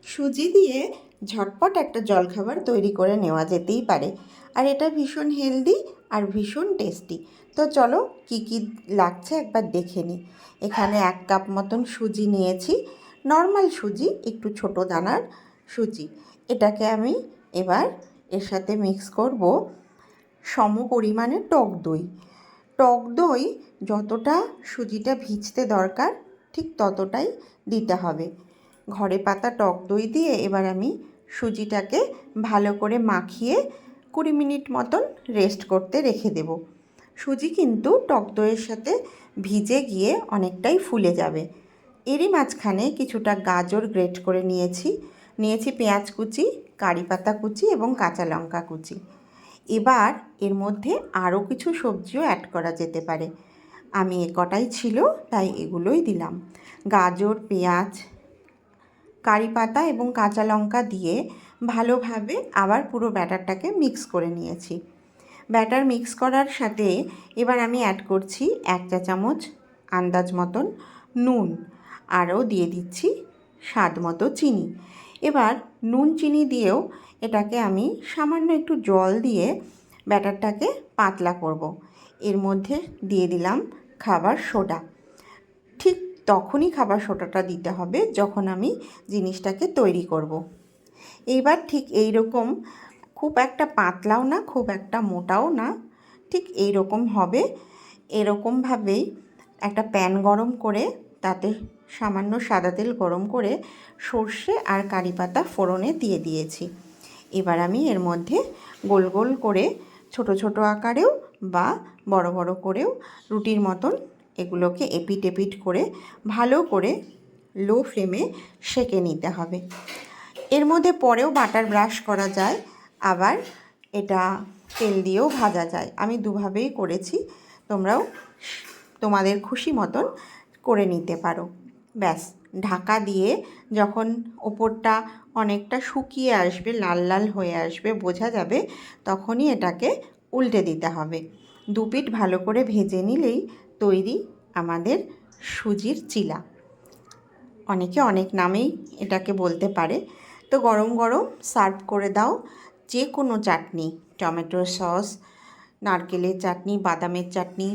সুজি দিয়ে ঝটপট একটা জলখাবার তৈরি করে নেওয়া যেতেই পারে, আর এটা ভীষণ হেলদি আর ভীষণ টেস্টি। তো চলো কি কি লাগছে একবার দেখে নিই। এখানে 1 কাপ মতন সুজি নিয়েছি, নর্মাল সুজি, একটু ছোট দানার সুজি। এটাকে আমি এবার এর সাথে মিক্স করব সম পরিমাণে টক দই। টক দই যতটা সুজিটা ভিজতে দরকার ঠিক ততটাই দিতে হবে। ঘরে পাতা টক দই দিয়ে এবার আমি সুজিটাকে ভালো করে মাখিয়ে 20 মিনিট মতন রেস্ট করতে রেখে দেব। সুজি কিন্তু টক দইয়ের সাথে ভিজে গিয়ে অনেকটাই ফুলে যাবে। এরই মাঝখানে কিছুটা গাজর গ্রেট করে নিয়েছি পেঁয়াজ কুচি, কারি পাতা কুচি এবং কাঁচা লঙ্কা কুচি। এবার এর মধ্যে আরও কিছু সবজিও অ্যাড করা যেতে পারে, আমি কটাই ছিল তাই এগুলোই দিলাম। গাজর, পেঁয়াজ, কারি পাতা এবং কাঁচা লঙ্কা দিয়ে ভালোভাবে আবার পুরো ব্যাটারটাকে মিক্স করে নিয়েছি। ব্যাটার মিক্স করার সাথে এবার আমি অ্যাড করছি 1 চা চামচ আন্দাজ মতন নুন, আরও দিয়ে দিচ্ছি স্বাদ মতো চিনি। এবার নুন চিনি দিয়েও এটাকে আমি সামান্য একটু জল দিয়ে ব্যাটারটাকে পাতলা করব। এর মধ্যে দিয়ে দিলাম খাবার সোডা। ঠিক তখনই খাবার সোডাটা দিতে হবে যখন আমি জিনিসটাকে তৈরি করব। এইবার ঠিক এই রকম, খুব একটা পাতলাও না খুব একটা মোটাও না, ঠিক এই রকম হবে। এরকমভাবেই একটা প্যান গরম করে তাতে সামান্য সাদা তেল গরম করে সর্ষে আর কারি পাতা ফোড়নে দিয়ে দিয়েছি। এবার আমি এর মধ্যে গোল গোল করে ছোট ছোট আকারেও বা বড় বড় করেও রুটির মতন এগুলোকে এপিট এপিট করে ভালো করে লো ফ্লেমে সেঁকে নিতে হবে। এর মধ্যে পরেও বাটার ব্রাশ করা যায়, আবার এটা তেল দিয়েও ভাজা যায়। আমি দুভাবেই করেছি, তোমরাও তোমাদের খুশি মতন করে নিতে পারো। ব্যাস, ঢাকা দিয়ে যখন ওপরটা অনেকটা শুকিয়ে আসবে, লাল লাল হয়ে আসবে, বোঝা যাবে, তখনই এটাকে উল্টে দিতে হবে। 2 পিঠ ভালো করে ভেজে নিলেই তৈরি আমাদের সুজির চিলা। অনেকে অনেক নামেই এটাকে বলতে পারে। তো গরম গরম সার্ভ করে দাও যে কোনো চাটনি, টমেটোর সস, নারকেলের চাটনি, বাদামের চাটনি,